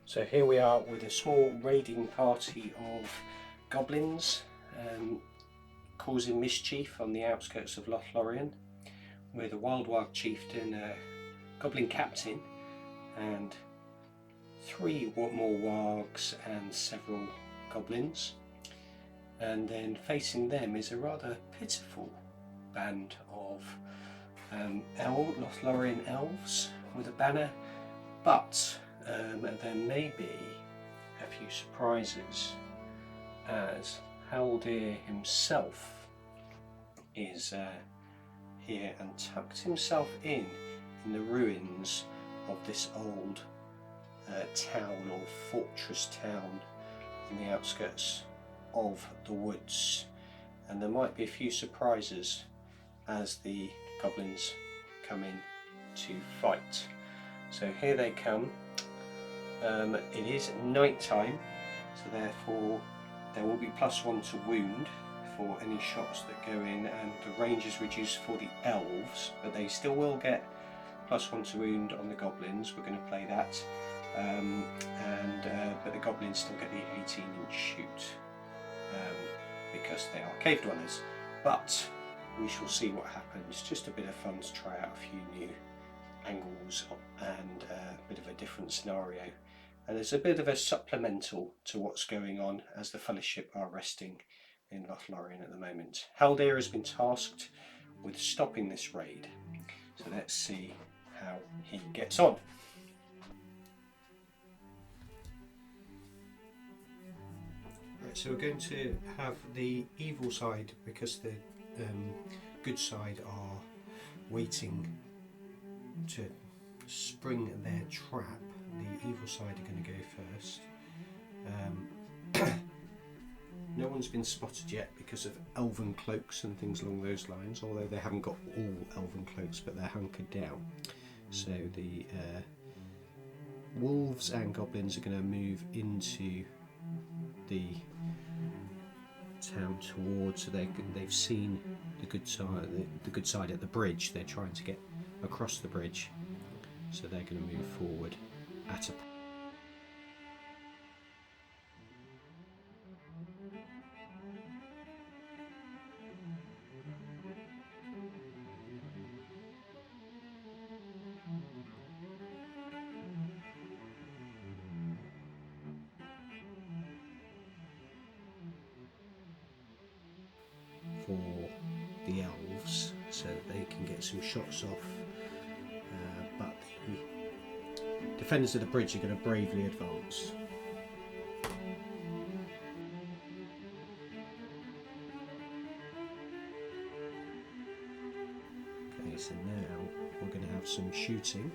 So here we are with a small raiding party of goblins causing mischief on the outskirts of Lothlorien, with a wild warg chieftain, a goblin captain, and 3 more wargs and several goblins. And then facing them is a rather pitiful band of Lothlorien elves with a banner, but there may be a few surprises, as Haldir himself is here and tucked himself in the ruins of this old town or fortress town in the outskirts of the woods, and there might be a few surprises as the goblins come in to fight. So here they come. It is night time, so therefore there will be +1 to wound for any shots that go in, and the range is reduced for the elves, but they still will get +1 to wound on the goblins. We're going to play that, but the goblins still get the 18-inch shoot because they are cave dwellers. But we shall see what happens. Just a bit of fun to try out a few new angles and a bit of a different scenario. And there's a bit of a supplemental to what's going on as the Fellowship are resting in Lothlorien at the moment. Haldir has been tasked with stopping this raid, so let's see how he gets on. Right, so we're going to have the evil side, because the good side are waiting to spring their trap. The evil side are going to go first. No one's been spotted yet because of elven cloaks and things along those lines, although they haven't got all elven cloaks, but they're hunkered down. So the wolves and goblins are going to move into the town towards, so they've seen the good side at the bridge. They're trying to get across the bridge, so they're going to move forward at a for the elves, so that they can get some shots off, but the defenders of the bridge are going to bravely advance. Okay, so now we're going to have some shooting.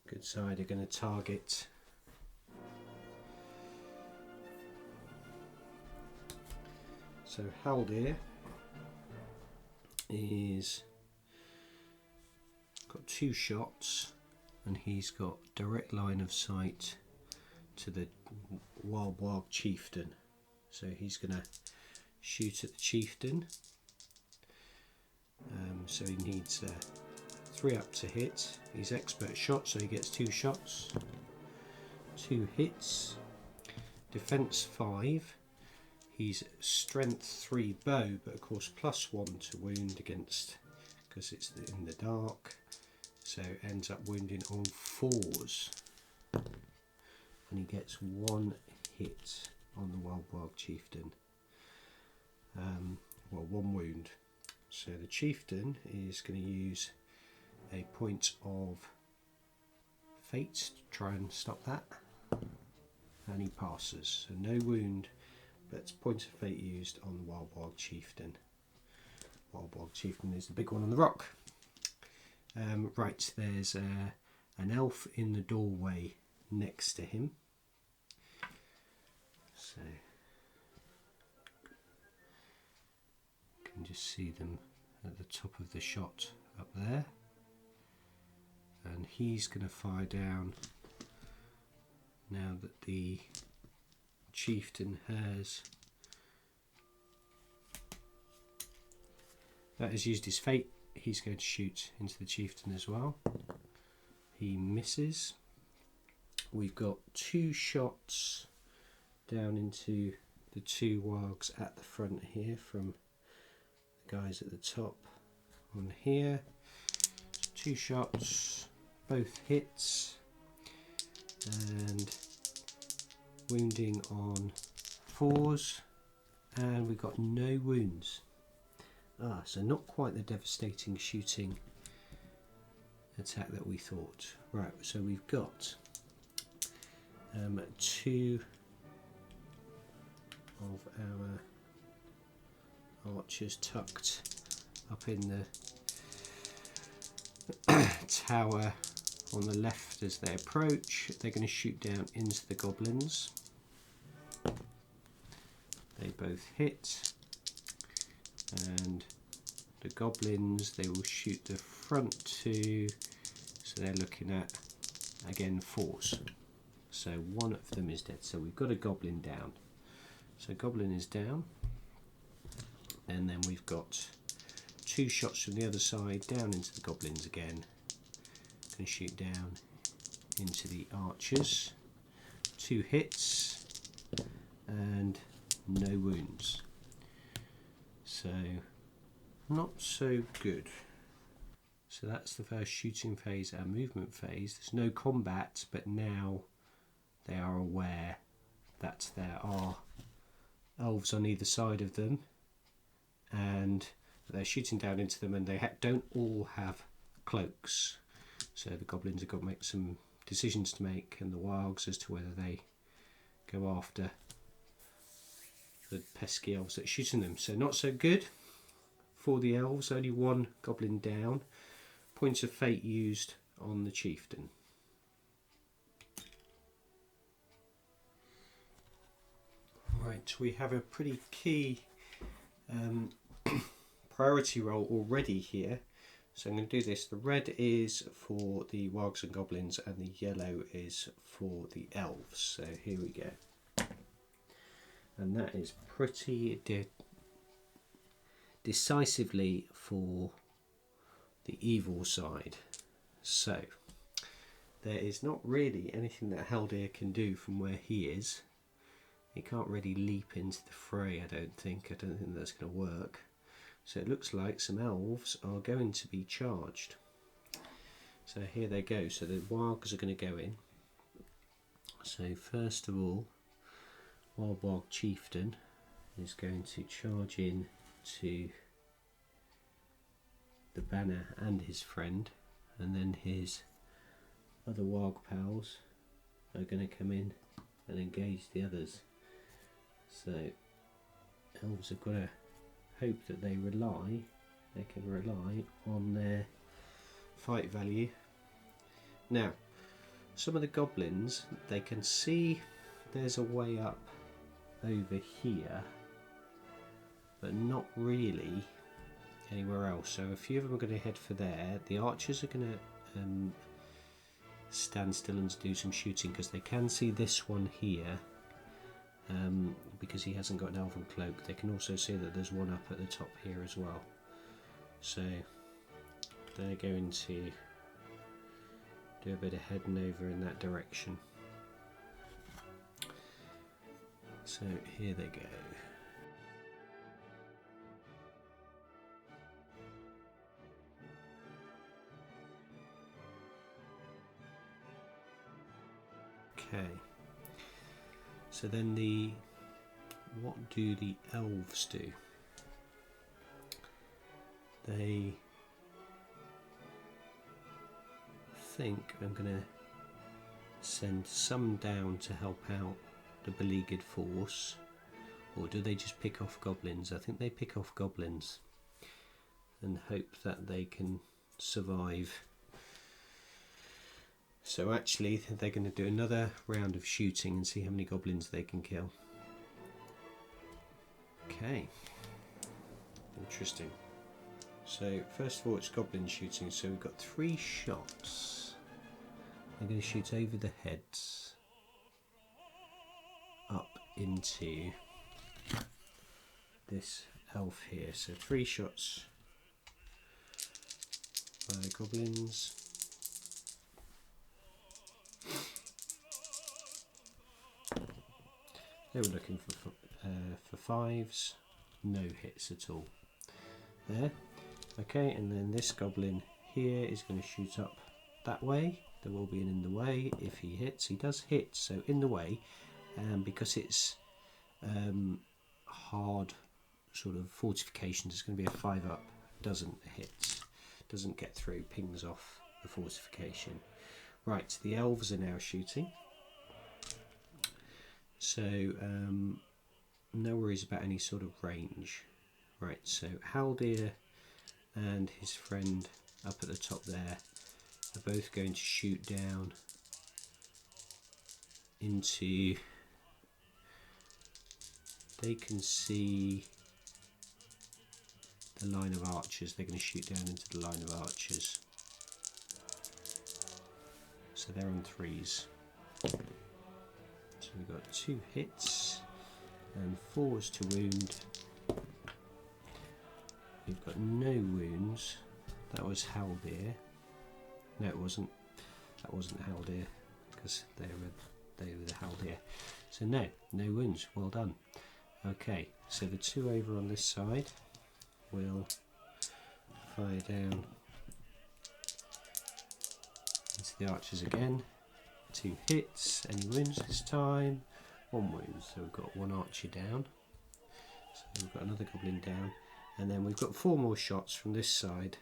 Good side are going to target So Haldir is got 2 shots, and he's got direct line of sight to the wild warg chieftain. So he's going to shoot at the chieftain. So he needs 3 up to hit. He's expert shot, so he gets 2 shots, 2 hits. Defense 5. He's strength 3 bow, but of course +1 to wound against, because it's in the dark, so ends up wounding on 4s, and he gets 1 hit on the wild warg chieftain. Well, 1 wound. So the chieftain is going to use a point of fate to try and stop that, and he passes, so no wound. But it's point of fate used on the wild warg chieftain. Wild warg chieftain is the big one on the rock. Right, there's an elf in the doorway next to him. So you can just see them at the top of the shot up there. And he's going to fire down now that the chieftain has used his fate. he's going to shoot into the chieftain as well. He misses. We've got 2 shots down into the 2 wargs at the front here from the guys at the top on here. 2 shots, both hits, and wounding on 4s, and we've got no wounds. So not quite the devastating shooting attack that we thought. Right, so we've got 2 of our archers tucked up in the tower on the left as they approach. They're going to shoot down into the goblins. They both hit, and the goblins, they will shoot the front 2, so they're looking at again 4s. So one of them is dead, so we've got a goblin down. So goblin is down, and then we've got 2 shots from the other side down into the goblins again. Going to shoot down into the archers. 2 hits and no wounds. So not so good. So that's the first shooting phase and movement phase. There's no combat, but now they are aware that there are elves on either side of them, and they're shooting down into them, and they don't all have cloaks. So the goblins have got to make some decisions to make, and the wargs, as to whether they go after the pesky elves that are shooting them. So not so good for the elves. Only 1 goblin down. Points of fate used on the chieftain. Right, we have a pretty key priority roll already here. So I'm going to do this. The red is for the wargs and goblins, and the yellow is for the elves. So here we go. And that is pretty decisively for the evil side. So there is not really anything that Haldir can do from where he is. He can't really leap into the fray, I don't think. I don't think that's going to work. So it looks like some elves are going to be charged. So here they go. So the wargs are going to go in. So first of all, Wild Warg Chieftain is going to charge in to the banner and his friend, and then his other warg pals are going to come in and engage the others. So elves have got to hope that they can rely on their fight value. Now, some of the goblins, they can see there's a way up over here, but not really anywhere else. So a few of them are going to head for there. The archers are going to stand still and do some shooting, because they can see this one here, because he hasn't got an elven cloak. They can also see that there's one up at the top here as well. So they're going to do a bit of heading over in that direction. So here they go. Okay. So then what do the elves do? They think I'm going to send some down to help out the beleaguered force, or do they just pick off goblins? I think they pick off goblins and hope that they can survive. So actually they're going to do another round of shooting and see how many goblins they can kill. Okay, interesting. So first of all, it's goblin shooting. So we've got 3 shots. I'm going to shoot over the heads up into this elf here. So 3 shots by the goblins. They were looking for fives, no hits at all there. Okay, and then this goblin here is going to shoot up that way. There will be an in the way if he hits. He does hit, so in the way, because it's hard sort of fortifications, it's going to be a 5 up. Doesn't hit, doesn't get through, pings off the fortification. Right, the elves are now shooting. So no worries about any sort of range. Right, so Haldir and his friend up at the top there are both going to shoot down into, they can see the line of archers, they're going to shoot down into the line of archers. So they're on 3s. So we've got 2 hits and 4s to wound. We've got no wounds. That was Haldir. No, it wasn't. That wasn't Haldir because they were the Haldir. So no wounds. Well done. Okay, so the 2 over on this side will fire down into the archers again. 2 hits. Any wounds this time? 1 wound. So we've got 1 archer down. So we've got another goblin down. And then we've got 4 more shots from this side.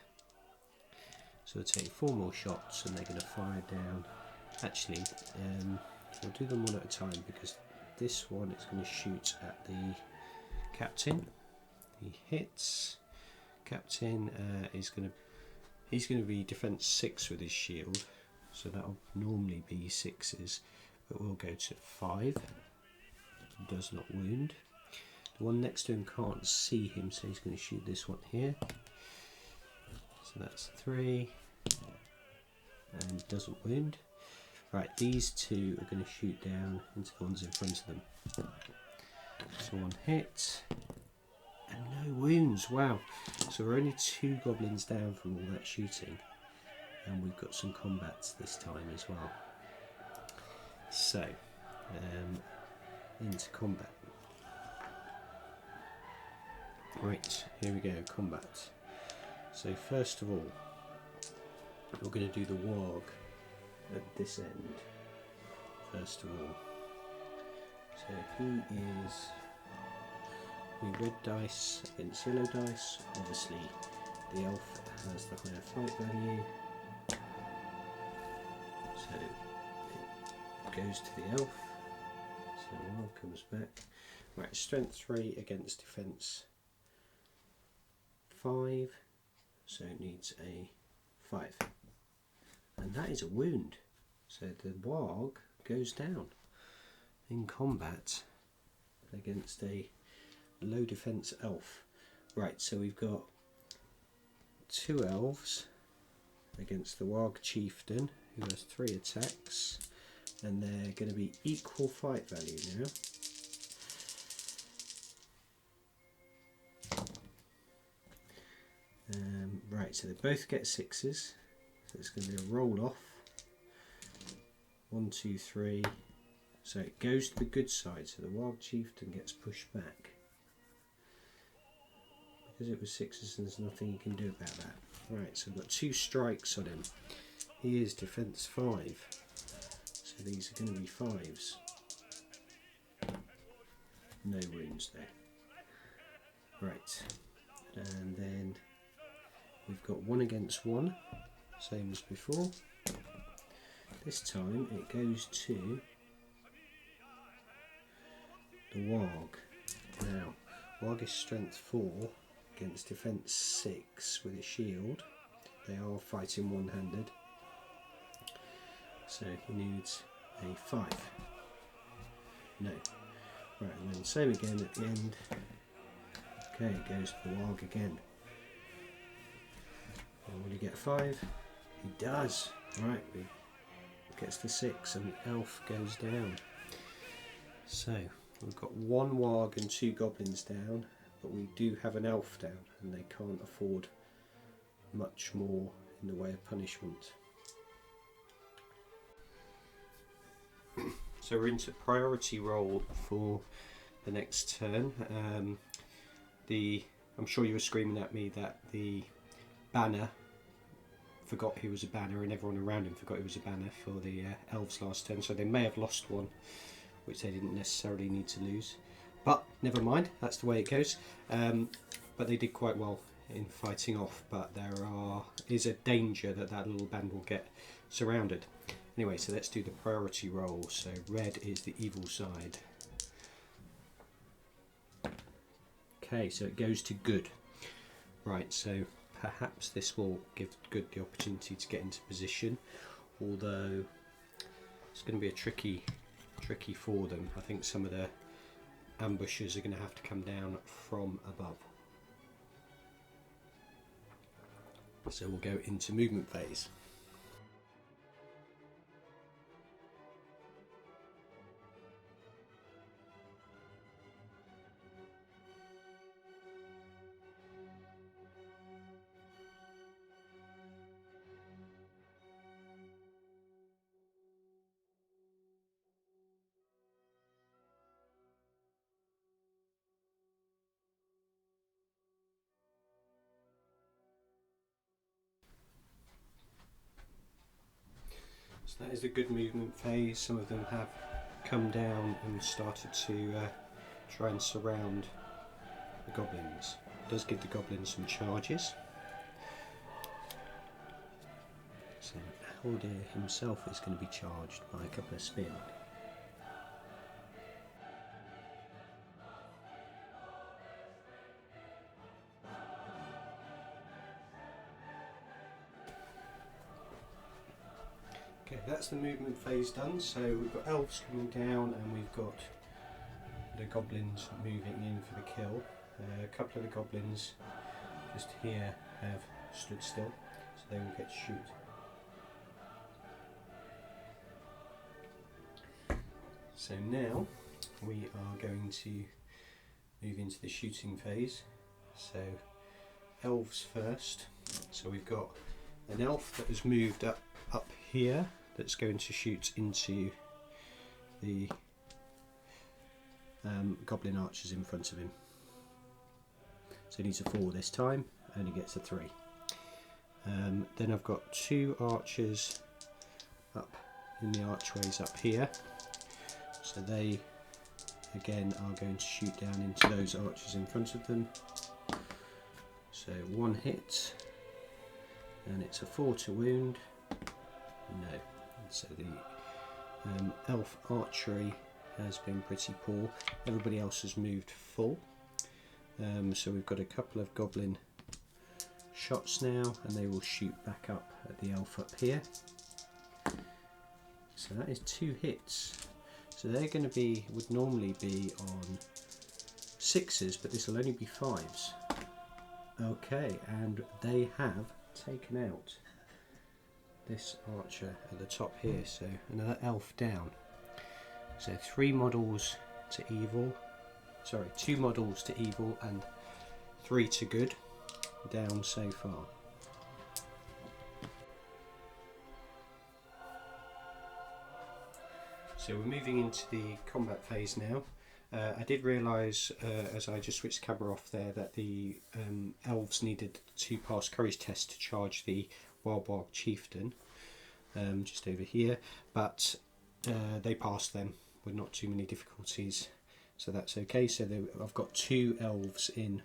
So we'll take 4 more shots and they're going to fire down. Actually, we'll do them one at a time because this one is going to shoot at the captain. He hits. Captain he's going to be defense 6 with his shield. So that'll normally be 6s, but we'll go to 5. Does not wound. The one next to him can't see him, so he's going to shoot this one here. So that's 3, and doesn't wound. Right, these 2 are going to shoot down into the ones in front of them. So 1 hit, and no wounds. Wow! So we're only 2 goblins down from all that shooting, and we've got some combats this time as well. So into combat. Right, here we go, combat. So first of all, we're going to do the warg at this end, first of all. So he is the red dice against yellow dice. Obviously the elf has the higher fight value, so it goes to the elf. So the warg comes back. Right, strength 3 against defense 5, so it needs a 5, and that is a wound. So the warg goes down in combat against a low defense elf. Right, so we've got 2 elves against the warg chieftain who has 3 attacks, and they're going to be equal fight value now. Right, so they both get 6s, so it's going to be a roll off. 1, 2, 3. So it goes to the good side, so the warg chieftain gets pushed back. Because it was 6s, and there's nothing you can do about that. Right, so we've got 2 strikes on him. He is defense 5, so these are going to be 5s. No wounds there. Right, and then we've got 1 against 1, same as before. This time it goes to the warg. Now, warg is strength 4 against defense 6 with a shield. They are fighting one-handed, so he needs a 5. No. Right, and then same again at the end. Okay, it goes to the warg again. And will he get 5? He does. Right, he gets to 6 and the elf goes down. So we've got 1 warg and 2 goblins down, but we do have an elf down and they can't afford much more in the way of punishment. So we're into priority roll for the next turn. I'm sure you were screaming at me that the banner forgot he was a banner, and everyone around him forgot he was a banner for the elves last turn, so they may have lost one, which they didn't necessarily need to lose. But never mind, that's the way it goes. But they did quite well in fighting off, but there is a danger that that little band will get surrounded. Anyway, so let's do the priority roll. So red is the evil side. Okay, so it goes to good. Right, so perhaps this will give good the opportunity to get into position, although it's going to be a tricky for them. I think some of the ambushers are going to have to come down from above. So we'll go into movement phase. So that is a good movement phase. Some of them have come down and started to try and surround the goblins. It does give the goblins some charges. So Haldir himself is going to be charged by a couple of spin. Okay, that's the movement phase done. So we've got elves coming down and we've got the goblins moving in for the kill. A couple of the goblins just here have stood still, so they will get to shoot. So now we are going to move into the shooting phase. So elves first. So we've got an elf that has moved up here that's going to shoot into the goblin archers in front of him. So he needs a 4 this time, only gets a 3. Then I've got 2 archers up in the archways up here, so they again are going to shoot down into those archers in front of them. So 1 hit and it's a 4 to wound. No. So the elf archery has been pretty poor. Everybody else has moved full. So we've got a couple of goblin shots now, and they will shoot back up at the elf up here. So that is 2 hits. So they're going to be, would normally be on 6s, but this will only be 5s. Okay, and they have taken out this archer at the top here, so another elf down. So 3 models to evil, sorry, 2 models to evil and 3 to good down so far. So we're moving into the combat phase now. I did realise as I just switched the camera off there that the elves needed to pass courage test to charge the Wild Chieftain, just over here, but they passed them with not too many difficulties, so that's okay. So I've got 2 elves in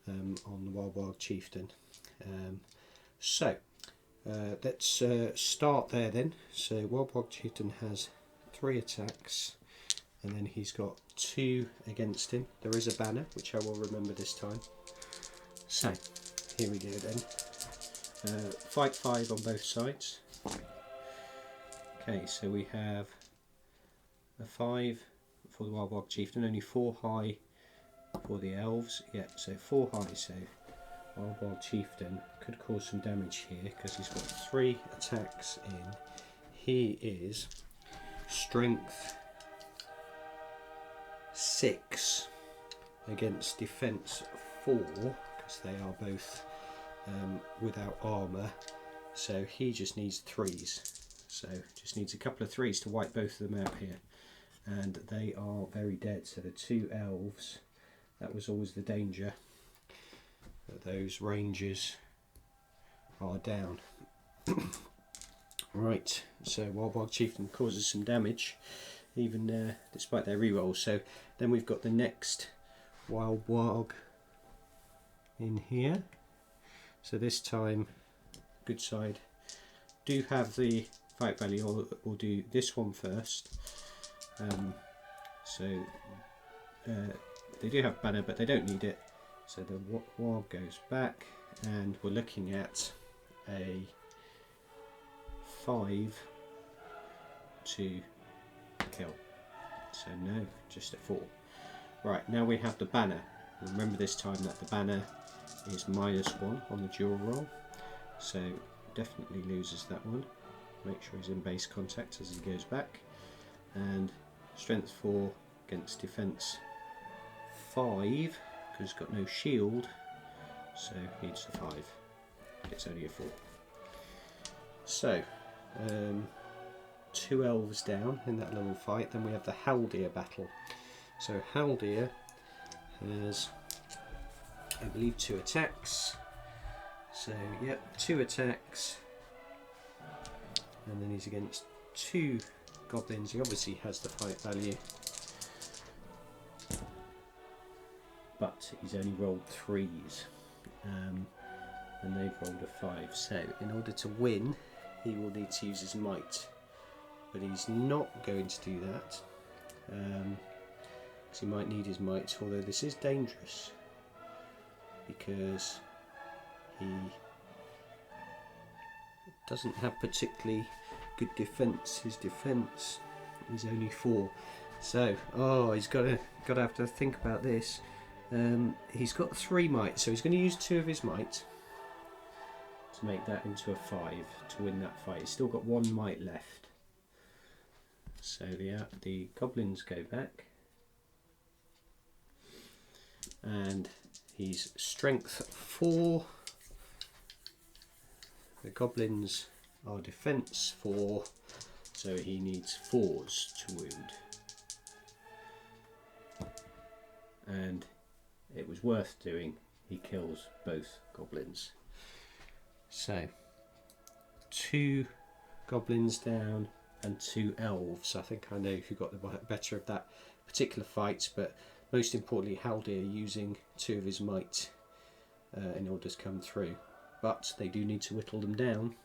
on the Wild Chieftain. So let's start there then. So Wild Chieftain has 3 attacks, and then he's got 2 against him. There is a banner, which I will remember this time. So here we go then. Fight 5 on both sides. Okay, so we have a 5 for the Wild Chieftain, only 4 high for the elves. Yeah, so 4 high, so Wild Chieftain could cause some damage here because he's got 3 attacks in. He is strength 6 against defense 4, because they are both without armour, so he just needs 3s. So just needs a couple of 3s to wipe both of them out here, and they are very dead. So the 2 elves, that was always the danger, that those rangers are down. Right, so Wild Bog Chieftain causes some damage, even despite their reroll. So then we've got the next Wild Bog in here. So this time, good side do have the fight value. We'll do this one first. They do have banner, but they don't need it. So the Warg goes back, and we're looking at a 5 to kill. So no, just a 4. Right, now we have the banner. Remember this time that the banner is -1 on the dual roll, so definitely loses that one. Make sure he's in base contact as he goes back. And strength 4 against defense 5, because he's got no shield, so needs a 5. It's only a 4. So 2 elves down in that little fight. Then we have the Haldir battle. So Haldir has, I believe, 2 attacks. So yep, 2 attacks, and then he's against 2 goblins. He obviously has the fight value, but he's only rolled 3s, and they've rolled a 5. So in order to win, he will need to use his might, but he's not going to do that, because he might need his might. Although this is dangerous, because he doesn't have particularly good defense. His defense is only 4. So he's got to have to think about this. He's got 3 might, so he's going to use 2 of his might to make that into a 5 to win that fight. He's still got 1 might left. So the goblins go back, and he's strength 4. The goblins are defense 4, so he needs 4s to wound. And it was worth doing. He kills both goblins. So 2 goblins down and 2 elves. I think I know who got the better of that particular fight, but most importantly, Haldir using 2 of his might in order to come through. But they do need to whittle them down,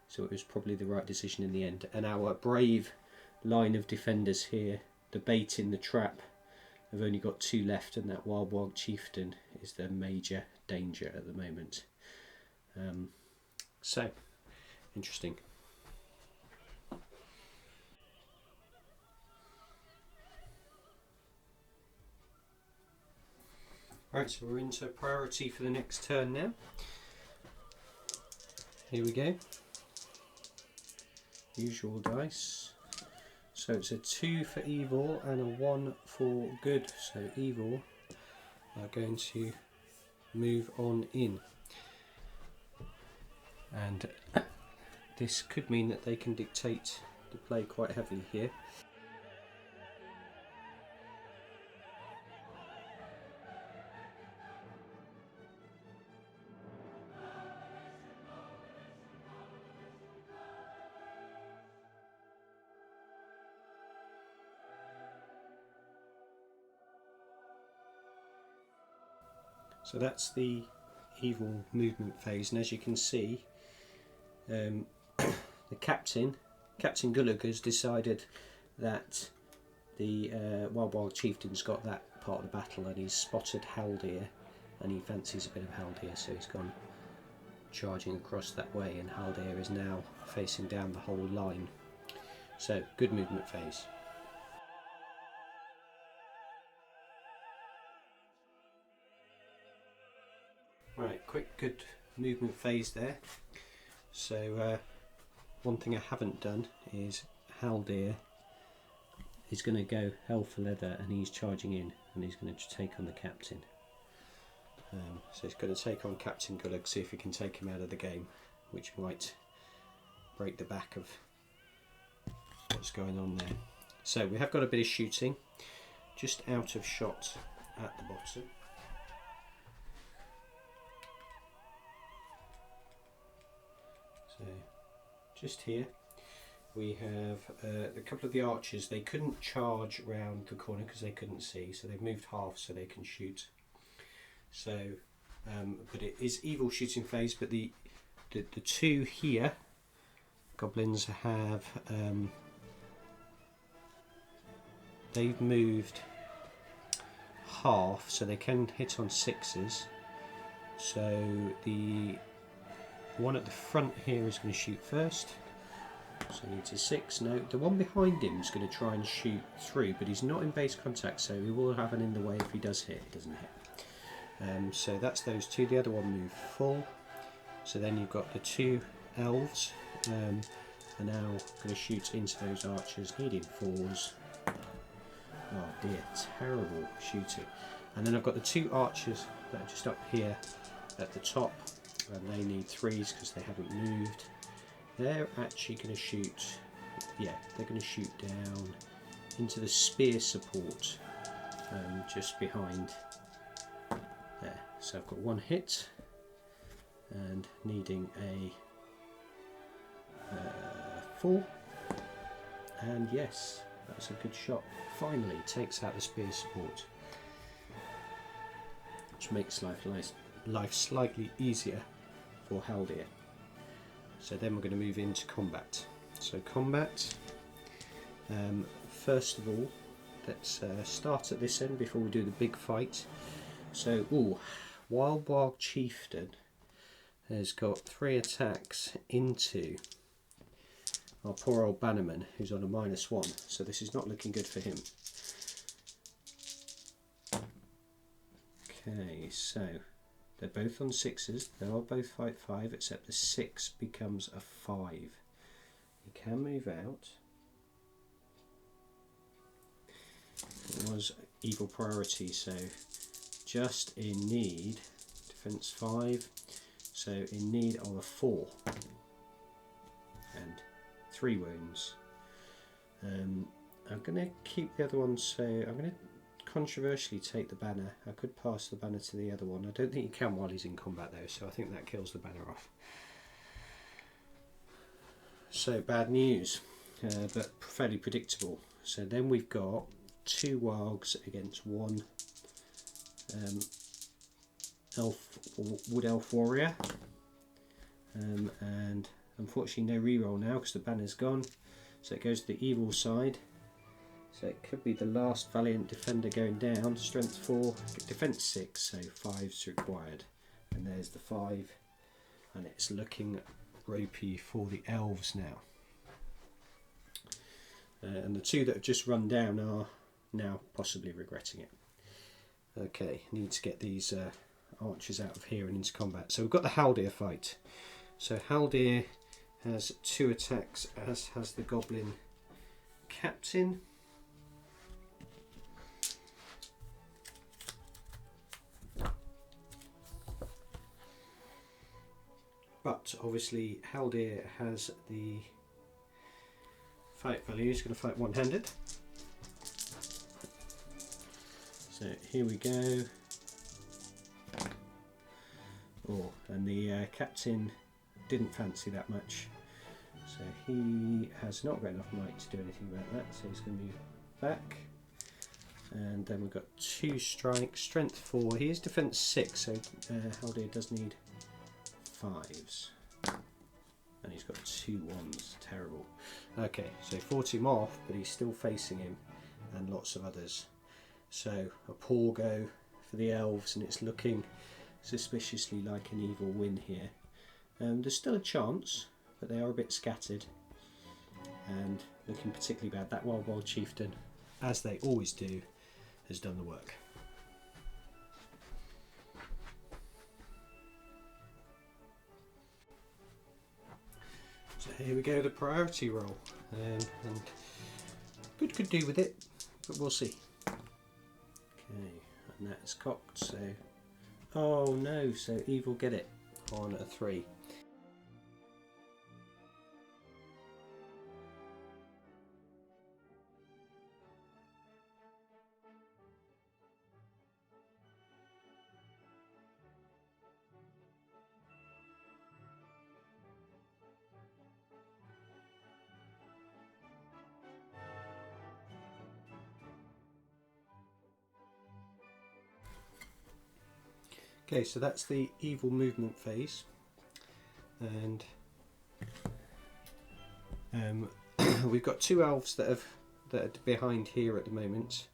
so it was probably the right decision in the end. And our brave line of defenders here, the bait in the trap, have only got 2 left, and that Wild Bog Chieftain is the major danger at the moment. So, interesting. Right, so we're into priority for the next turn now. Here we go. Usual dice. So it's a 2 for evil and a 1 for good. So evil are going to move on in. And this could mean that they can dictate the play quite heavily here. So that's the evil movement phase, and as you can see, the Captain Gulag has decided that the Wild Chieftain's got that part of the battle, and he's spotted Haldir, and he fancies a bit of Haldir, so he's gone charging across that way, and Haldir is now facing down the whole line. So, good movement phase. Right, quick good movement phase there. So one thing I haven't done is Haldir is going to go hell for leather, and he's charging in, and he's going to take on the Captain. So he's going to take on Captain Gulag, see if he can take him out of the game. which might break the back of what's going on there. So we have got a bit of shooting just out of shot at the bottom. So just here we have a couple of the archers. They couldn't charge round the corner because they couldn't see, so they've moved half so they can shoot. So but it is evil shooting phase, but the two here goblins have they've moved half so they can hit on 6s. So the one at the front here is going to shoot first, so he needs a 6. No, the one behind him is going to try and shoot through, but he's not in base contact, so he will have an in the way. If he does hit, he doesn't hit. So that's those two. The other one moved full. So then you've got the two elves are now going to shoot into those archers, needing 4s. Oh dear, terrible shooting. And then I've got the two archers that are just up here at the top, and they need 3s because they haven't moved. They're actually going to shoot, yeah, they're going to shoot down into the spear support just behind there. So I've got 1 hit and needing a 4, and yes, that's a good shot. Finally takes out the spear support, which makes life slightly easier for Haldir. So then we're going to move into combat. So combat, first of all, let's start at this end before we do the big fight. So, Wild Chieftain has got 3 attacks into our poor old Bannerman, who's on a -1, so this is not looking good for him. Okay, so they're both on 6s, they are both fight 5, except the 6 becomes a 5. He can move out. It was evil priority, so just in need, defense 5, so in need of a 4 and 3 wounds. I'm going to keep the other one, so I'm going to controversially take the banner. I could pass the banner to the other one. I don't think you can while he's in combat though, so I think that kills the banner off. So bad news, but fairly predictable. So then we've got 2 wargs against 1 wood elf warrior, and unfortunately no reroll now because the banner's gone, so it goes to the evil side. So it could be the last valiant defender going down. Strength 4, defense 6, so 5's required, and there's the 5, and it's looking ropey for the elves now. And the 2 that have just run down are now possibly regretting it. Okay, need to get these archers out of here and into combat. So we've got the Haldir fight. So Haldir has 2 attacks, as has the goblin captain. But obviously Haldir has the fight value. He's going to fight one-handed. So here we go. Oh, and the captain didn't fancy that much. So he has not got enough might to do anything about that. So he's going to move back. And then we've got 2 strikes, strength 4. He is defense 6, so Haldir does need 5s, and he's got 2 1s. Terrible. Okay, so 40 him off, but he's still facing him and lots of others. So a poor go for the elves, and it's looking suspiciously like an evil win here. There's still a chance, but they are a bit scattered and looking particularly bad. That Wild Chieftain, as they always do, has done the work. So here we go, the priority roll, and good could do with it, but we'll see. Okay, and that's cocked, so oh no, so evil get it on a 3. Okay, so that's the evil movement phase, and we've got two elves that are behind here at the moment,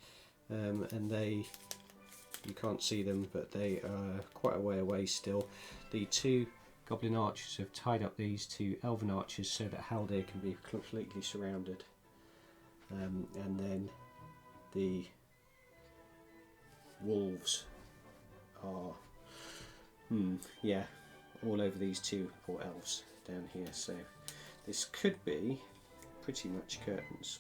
and you can't see them, but they are quite a way away still. The two goblin archers have tied up these two elven archers so that Haldir can be completely surrounded, and then the wolves are all over these two poor elves down here, so this could be pretty much curtains.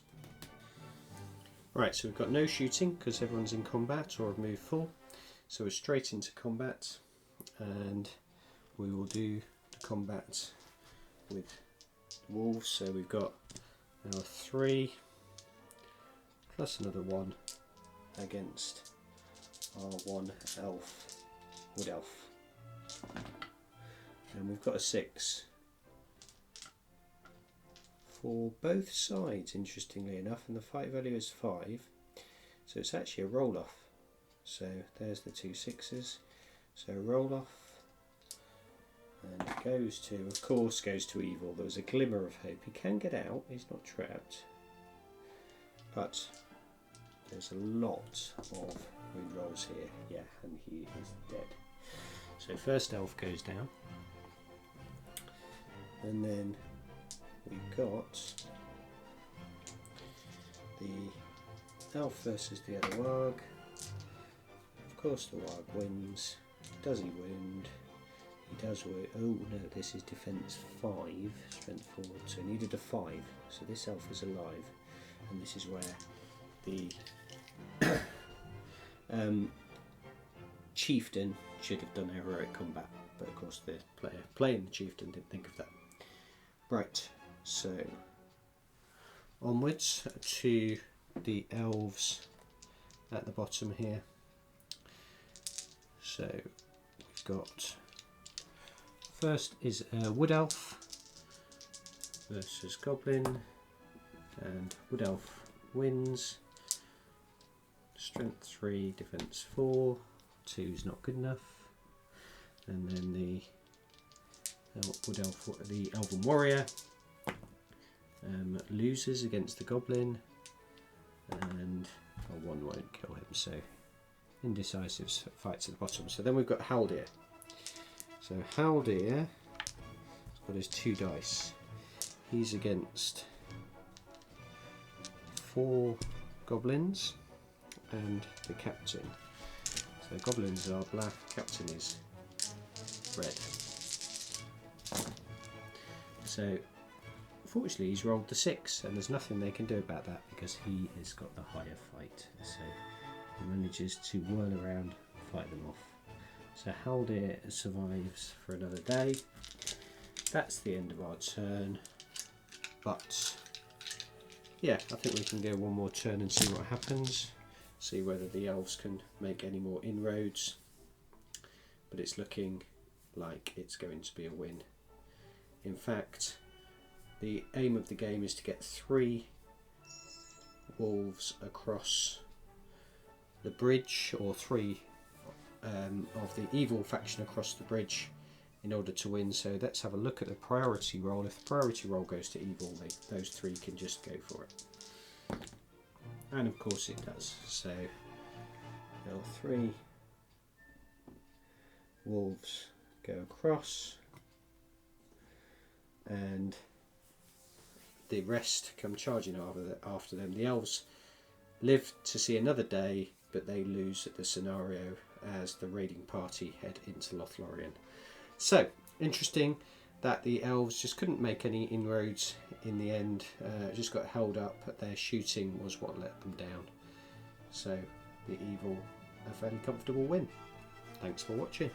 Right, so we've got no shooting because everyone's in combat or have moved full, so we're straight into combat, and we will do the combat with wolves. So we've got our 3 plus another 1 against our 1 elf, wood elf, and we've got a 6 for both sides, interestingly enough, and the fight value is 5, so it's actually a roll off. So there's the 2 6s, so roll off, and it goes to, of course, goes to evil. There was a glimmer of hope. He can get out, he's not trapped, but there's a lot of rerolls here. Yeah, and he is dead. So first elf goes down, and then we've got the elf versus the other warg. Of course the warg wins. Does he wound? He does wound. Oh no, this is defense 5, strength 4, so he needed a 5. So this elf is alive, and this is where the chieftain should have done heroic combat, but of course the player playing the chieftain didn't think of that. Right, so onwards to the elves at the bottom here. So we've got, first is a wood elf versus goblin, and wood elf wins. Strength 3, defense 4, 2 is not good enough, and then the wood elf, the elven warrior, loses against the goblin, and 1 won't kill him, so indecisive fights at the bottom. So then we've got Haldir. So Haldir has got his 2 dice. He's against 4 goblins and the captain. So goblins are black, captain is red. So unfortunately he's rolled the 6, and there's nothing they can do about that because he has got the higher fight. So he manages to whirl around and fight them off. So Haldir survives for another day. That's the end of our turn, but yeah, I think we can go one more turn and see what happens, see whether the elves can make any more inroads, but it's looking like it's going to be a win. In fact, the aim of the game is to get 3 wolves across the bridge, or 3 of the evil faction across the bridge in order to win. So let's have a look at the priority roll. If the priority roll goes to evil, those 3 can just go for it. And of course it does. So there are 3 wolves go across, and the rest come charging after them. The elves live to see another day, but they lose at the scenario as the raiding party head into Lothlorien. So interesting that the elves just couldn't make any inroads in the end, just got held up. Their shooting was what let them down. So the evil, a fairly comfortable win. Thanks for watching.